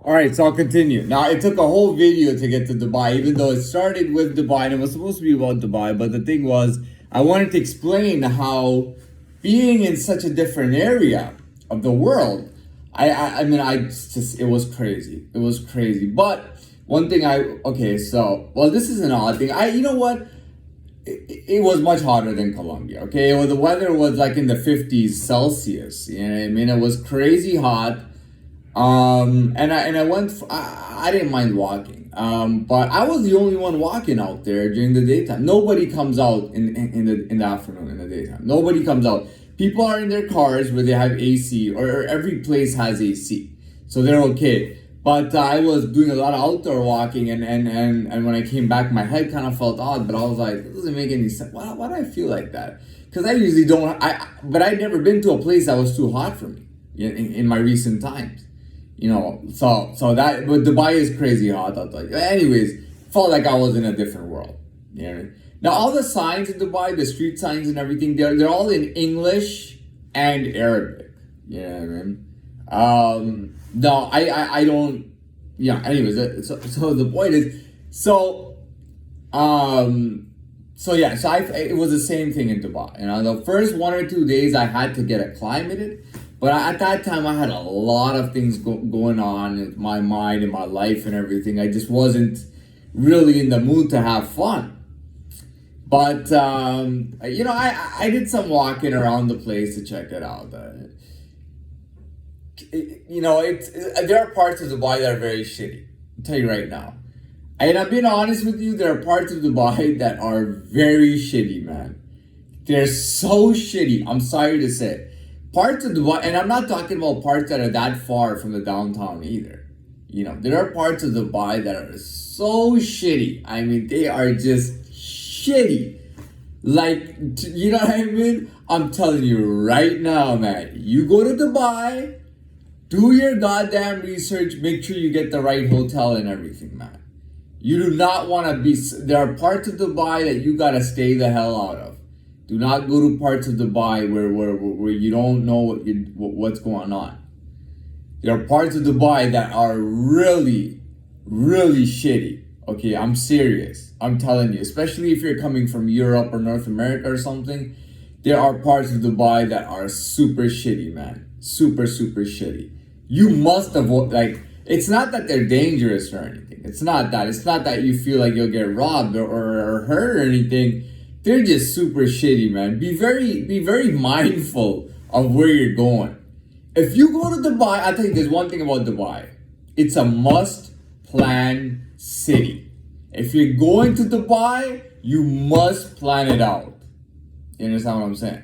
All right, so I'll continue. Now, it took a whole video to get to Dubai, even though it started with Dubai and it was supposed to be about Dubai. But the thing was, I wanted to explain how being in such a different area of the world, it was crazy. It was crazy. But one thing this is an odd thing. You know what? It was much hotter than Colombia. Okay, well, the weather was like in the 50s Celsius. You know what I mean? It was crazy hot. I didn't mind walking. But I was the only one walking out there during the daytime. Nobody comes out in the afternoon, in the daytime. Nobody comes out. People are in their cars where they have AC, or every place has AC, so they're okay. But I was doing a lot of outdoor walking, and when I came back, my head kind of felt odd. But I was like, it doesn't make any sense. Why do I feel like that? Because I usually don't. But I'd never been to a place that was too hot for me in my recent times. But Dubai is crazy hot. I thought, anyways, felt like I was in a different world. You know what I mean? Now, all the signs in Dubai, the street signs and everything, they're all in English and Arabic. You know what I mean? No, I don't. Yeah. Anyways, so the point is, it was the same thing in Dubai. The first 1 or 2 days I had to get acclimated. But at that time, I had a lot of things going on in my mind and my life and everything. I just wasn't really in the mood to have fun. But, I did some walking around the place to check it out. There are parts of Dubai that are very shitty. I'll tell you right now. And I'm being honest with you, there are parts of Dubai that are very shitty, man. They're so shitty. I'm sorry to say. Parts of Dubai, and I'm not talking about parts that are that far from the downtown either. There are parts of Dubai that are so shitty. I mean, they are just shitty. Like, you know what I mean? I'm telling you right now, man. You go to Dubai, do your goddamn research, make sure you get the right hotel and everything, man. You do not want to be, there are parts of Dubai that you gotta stay the hell out of. Do not go to parts of Dubai where you don't know what's going on. There are parts of Dubai that are really, really shitty. Okay, I'm serious. I'm telling you, especially if you're coming from Europe or North America or something, there are parts of Dubai that are super shitty, man. Super, super shitty. You must avoid, it's not that they're dangerous or anything. It's not that. It's not that you feel like you'll get robbed or hurt or anything. They're just super shitty, man. Be very mindful of where you're going. If you go to Dubai, I'll tell you there's one thing about Dubai. It's a must-plan city. If you're going to Dubai, you must plan it out. You understand what I'm saying?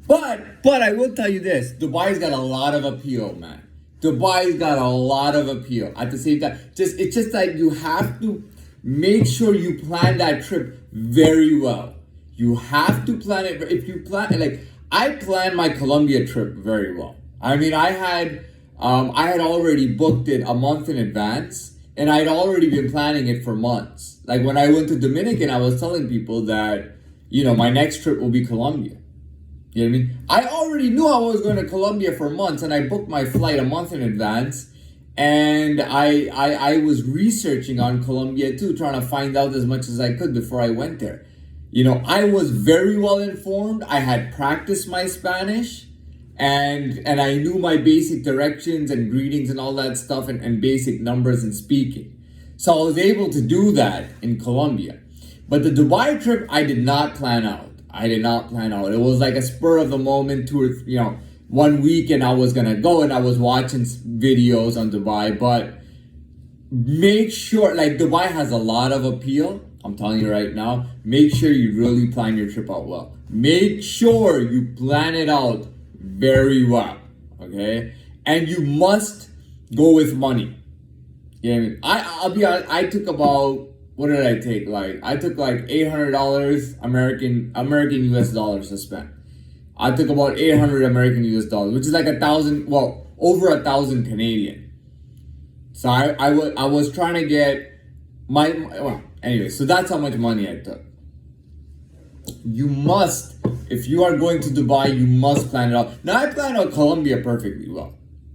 But I will tell you this. Dubai's got a lot of appeal, man. Dubai's got a lot of appeal. At the same time, it's just like you have to make sure you plan that trip very well. You have to plan it. If you plan, I planned my Colombia trip very well. I mean, I had already booked it a month in advance, and I'd already been planning it for months. Like when I went to Dominican, I was telling people that, my next trip will be Colombia. You know what I mean? I already knew I was going to Colombia for months, and I booked my flight a month in advance. And I was researching on Colombia too, trying to find out as much as I could before I went there. I was very well informed. I had practiced my Spanish, and I knew my basic directions and greetings and all that stuff, and basic numbers and speaking. So I was able to do that in Colombia. But the Dubai trip, I did not plan out. It was like a spur of the moment, 1 week, and I was gonna go, and I was watching videos on Dubai. But make sure, Dubai has a lot of appeal. I'm telling you right now, make sure you really plan your trip out well. Make sure you plan it out very well, okay? And you must go with money. You know what I mean? I'll be honest, I took about, what did I take? I took $800 American US dollars to spend. I took about 800 American US dollars, which is like over 1,000 Canadian. So I was trying to get anyway, so that's how much money I took. You must, if you are going to Dubai, you must plan it out. Now, I planned out Colombia perfectly well.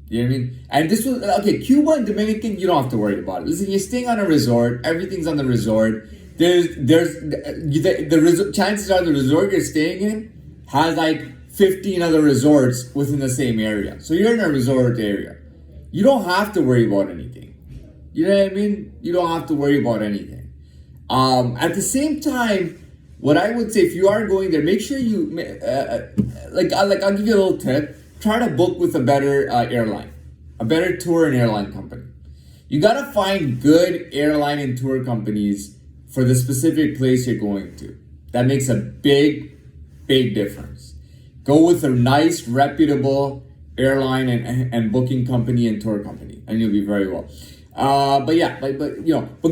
You know what I mean? And this was okay. Cuba and Dominican, you don't have to worry about it. Listen, you're staying on a resort. Everything's on the resort. Chances are the resort you're staying in has like 15 other resorts within the same area. So you're in a resort area. You don't have to worry about anything. You know what I mean? You don't have to worry about anything. At the same time, what I would say, if you are going there, make sure you I'll give you a little tip. Try to book with a better airline, a better tour and airline company. You gotta find good airline and tour companies for the specific place you're going to. That makes a big difference. Go with a nice, reputable airline and booking company and tour company, and you'll be very well. But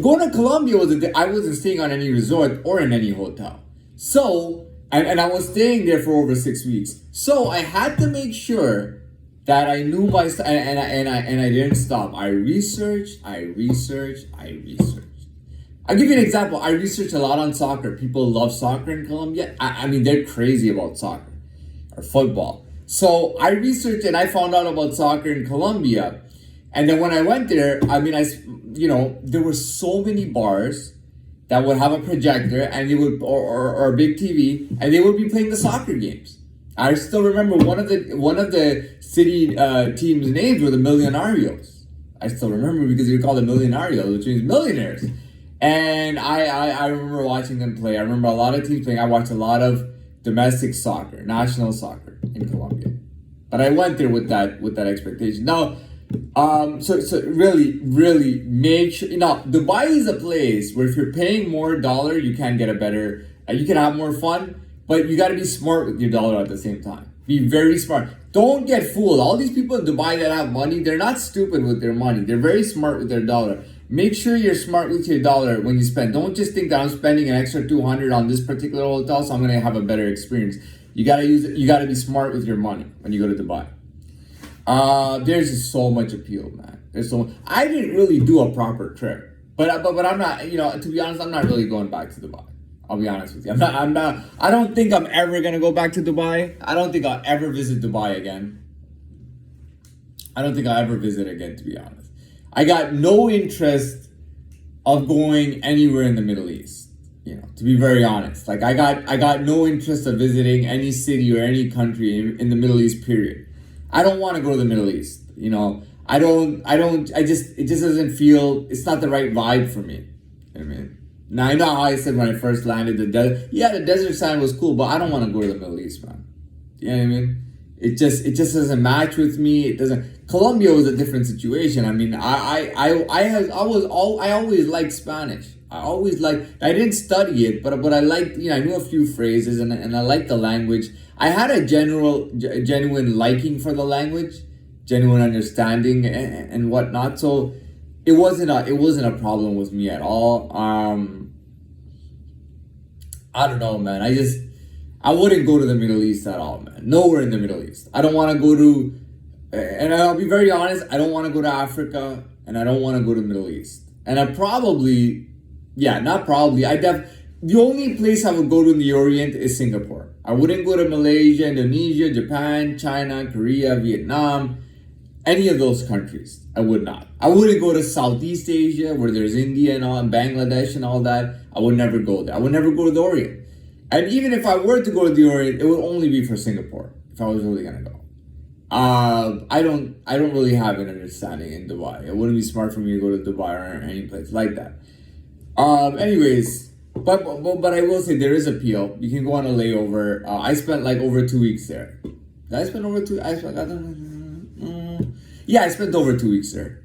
going to Colombia I wasn't staying on any resort or in any hotel. So, and I was staying there for over 6 weeks. So I had to make sure that I knew my stuff, and I didn't stop. I researched. I'll give you an example. I researched a lot on soccer. People love soccer in Colombia. I mean, they're crazy about soccer or football. So I researched and I found out about soccer in Colombia. And then when I went there, I mean, there were so many bars that would have a projector and they would, or a big TV, and they would be playing the soccer games. I still remember one of the city teams' names were the Millonarios. I still remember because they were called the Millonarios, which means millionaires. And I remember watching them play. I remember a lot of teams playing. I watched a lot of domestic soccer, national soccer in Colombia. But I went there with that expectation. Now, so really make sure. Dubai is a place where if you're paying more dollar, you can get a better, you can have more fun, but you got to be smart with your dollar at the same time. Be very smart. Don't get fooled. All these people in Dubai that have money, they're not stupid with their money. They're very smart with their dollar. Make sure you're smart with your dollar when you spend. Don't just think that I'm spending an extra $200 on this particular hotel, so I'm gonna have a better experience. You gotta use it. You gotta be smart with your money when you go to Dubai. There's just so much appeal, man. I didn't really do a proper trip, but I'm not. To be honest, I'm not really going back to Dubai. I'll be honest with you. I'm not. I don't think I'm ever gonna go back to Dubai. I don't think I'll ever visit Dubai again. I don't think I'll ever visit again, to be honest. I got no interest of going anywhere in the Middle East. To be very honest, like I got no interest of visiting any city or any country in the Middle East. Period. I don't want to go to the Middle East. It just doesn't feel. It's not the right vibe for me. I mean, now I know how I said when I first landed the desert sand was cool, but I don't want to go to the Middle East, man. You know what I mean? It just doesn't match with me. It doesn't. Colombia was a different situation. I mean, I always liked Spanish. I didn't study it, but I liked, I knew a few phrases and I liked the language. I had a genuine liking for the language, genuine understanding and whatnot. So it wasn't a problem with me at all. I don't know, man. I wouldn't go to the Middle East at all, man. Nowhere in the Middle East. I don't want to go to, and I'll be very honest, I don't want to go to Africa, and I don't want to go to the Middle East. And the only place I would go to in the Orient is Singapore. I wouldn't go to Malaysia, Indonesia, Japan, China, Korea, Vietnam, any of those countries. I would not. I wouldn't go to Southeast Asia, where there's India and all, and Bangladesh and all that. I would never go there. I would never go to the Orient. And even if I were to go to the Orient, it would only be for Singapore, if I was really gonna go. I don't really have an understanding in Dubai. It wouldn't be smart for me to go to Dubai or any place like that. Anyways, but I will say there is appeal. You can go on a layover. I spent like over 2 weeks there. Did I spend over 2? I spent over 2 weeks there.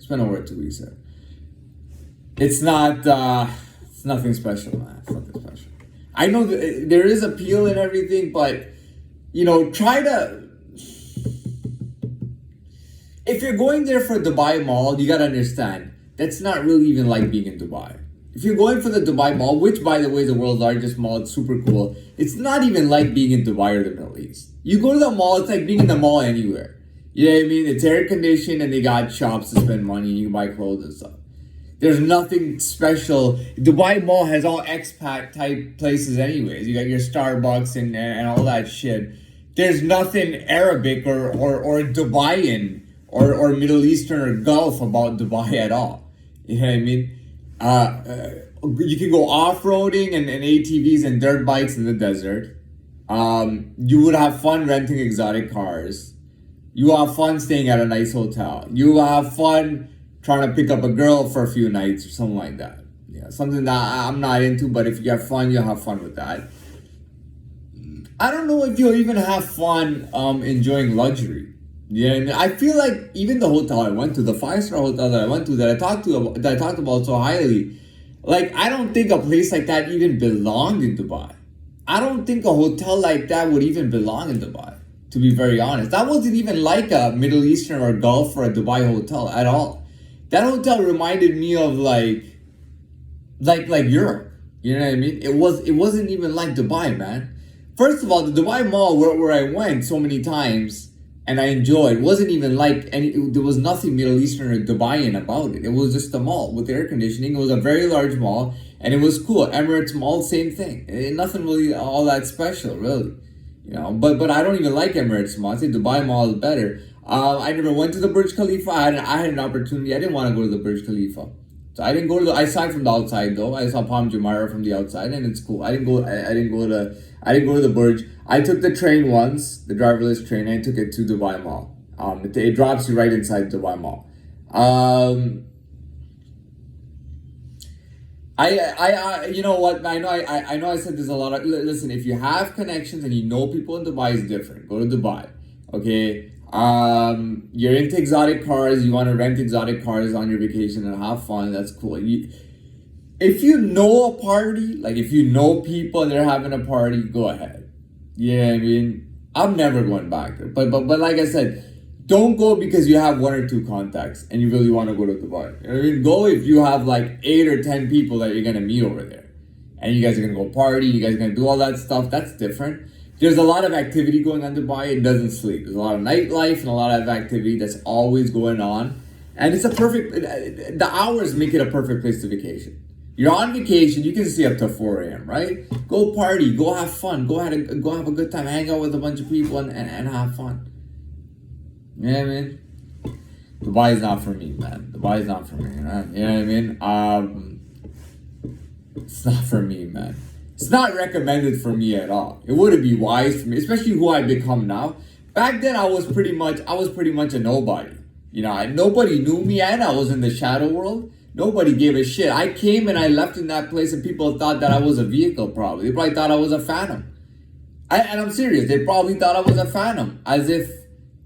It's nothing special, man. It's nothing special. I know that there is appeal and everything, but try to. If you're going there for Dubai Mall, you gotta understand that's not really even like being in Dubai. If you're going for the Dubai Mall, which by the way is the world's largest mall, it's super cool. It's not even like being in Dubai or the Middle East. You go to the mall, it's like being in the mall anywhere. You know what I mean? It's air conditioned and they got shops to spend money. You can buy clothes and stuff. There's nothing special. Dubai Mall has all expat type places anyways. You got your Starbucks and all that shit. There's nothing Arabic or Dubaian or Middle Eastern or Gulf about Dubai at all. You know what I mean? You can go off-roading and ATVs and dirt bikes in the desert. You would have fun renting exotic cars. You will have fun staying at a nice hotel. You will have fun trying to pick up a girl for a few nights or something like that. Yeah, something that I'm not into, but if you have fun, you'll have fun with that. I don't know if you'll even have fun enjoying luxury. You know what I mean? I feel like even the hotel I went to, the 5-star hotel that I went to, that I talked about so highly, like I don't think a place like that even belonged in Dubai. I don't think a hotel like that would even belong in Dubai, to be very honest. That wasn't even like a Middle Eastern or Gulf or a Dubai hotel at all. That hotel reminded me of like Europe. You know what I mean? It wasn't even like Dubai, man. First of all, the Dubai Mall where I went so many times and I enjoyed wasn't even like there was nothing Middle Eastern or Dubaian about it. It was just a mall with air conditioning. It was a very large mall and it was cool. Emirates Mall, same thing. Nothing really all that special, really. You know, but I don't even like Emirates Mall. I think Dubai Mall is better. I never went to the Burj Khalifa. I had an opportunity. I didn't want to go to the Burj Khalifa. So I didn't go to I saw it from the outside though. I saw Palm Jumeirah from the outside and it's cool. I didn't go to the Burj. I took the train once, the driverless train. I took it to Dubai Mall. It drops you right inside Dubai Mall. You know what? I know I said there's a lot of, listen, if you have connections and you know people in Dubai, is different. Go to Dubai, okay? You're into exotic cars, you want to rent exotic cars on your vacation and have fun, that's cool. If you know a party, like if you know people and they're having a party, go ahead. You know what I mean? I'm never going back there. But like I said, don't go because you have 1 or 2 contacts and you really want to go to Dubai. You know what I mean? Go if you have like 8 or 10 people that you're going to meet over there. And you guys are going to go party, you guys are going to do all that stuff. That's different. There's a lot of activity going on in Dubai. It doesn't sleep. There's a lot of nightlife and a lot of activity that's always going on. And it's the hours make it a perfect place to vacation. You're on vacation, you can stay up till 4 a.m., right? Go party, go have fun, go have a good time, hang out with a bunch of people and have fun. You know what I mean? Dubai is not for me, man. Dubai is not for me, man. You know what I mean? It's not for me, man. It's not recommended for me at all. It wouldn't be wise for me, especially who I become now. Back then, I was pretty much a nobody. You know, nobody knew me, and I was in the shadow world. Nobody gave a shit. I came and I left in that place, and people thought that I was a vehicle. Probably they probably thought I was a phantom. And I'm serious. They probably thought I was a phantom, as if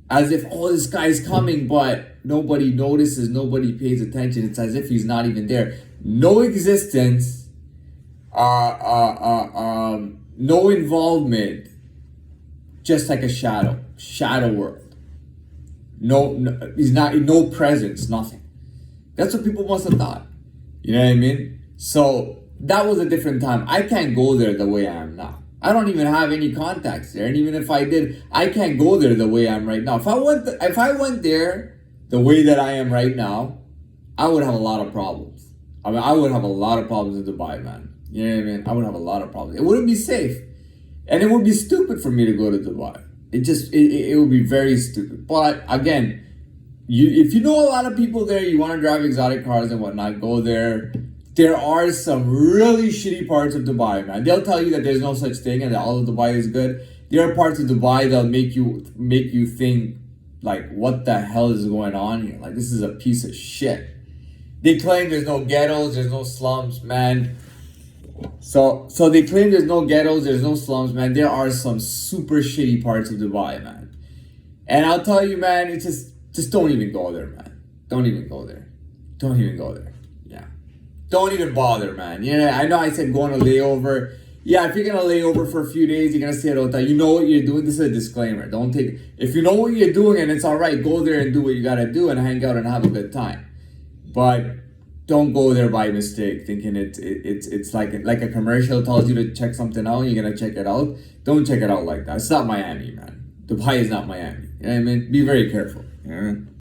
oh, this guy's coming, but nobody notices, nobody pays attention. It's as if he's not even there. No existence. No involvement. Just like a shadow world. No, he's not. No presence. Nothing. That's what people must have thought. You know what I mean? So that was a different time. I can't go there the way I am now. I don't even have any contacts there. And even if I did, I can't go there the way I am right now. If I went there the way that I am right now, I would have a lot of problems. I mean, I would have a lot of problems in Dubai, man. You know what I mean? I would have a lot of problems. It wouldn't be safe. And it would be stupid for me to go to Dubai. It would be very stupid. But again, if you know a lot of people there, you want to drive exotic cars and whatnot, go there. There are some really shitty parts of Dubai, man. They'll tell you that there's no such thing and that all of Dubai is good. There are parts of Dubai that'll make you think, like, what the hell is going on here? Like, this is a piece of shit. They claim there's no ghettos, there's no slums, man. So they claim there's no ghettos, there's no slums, man. There are some super shitty parts of Dubai, man. And I'll tell you, man, it's just don't even go there, man. Don't even go there. Don't even go there. Yeah. Don't even bother, man. Yeah, I know I said go on a layover. Yeah, if you're gonna lay over for a few days, you're gonna stay at a hotel. You know what you're doing. This is a disclaimer. Don't take. If you know what you're doing and it's all right, go there and do what you gotta do and hang out and have a good time. But don't go there by mistake, thinking it's like a commercial tells you to check something out. You're gonna check it out. Don't check it out like that. It's not Miami, man. Dubai is not Miami. You know what I mean? Be very careful. You know what I mean?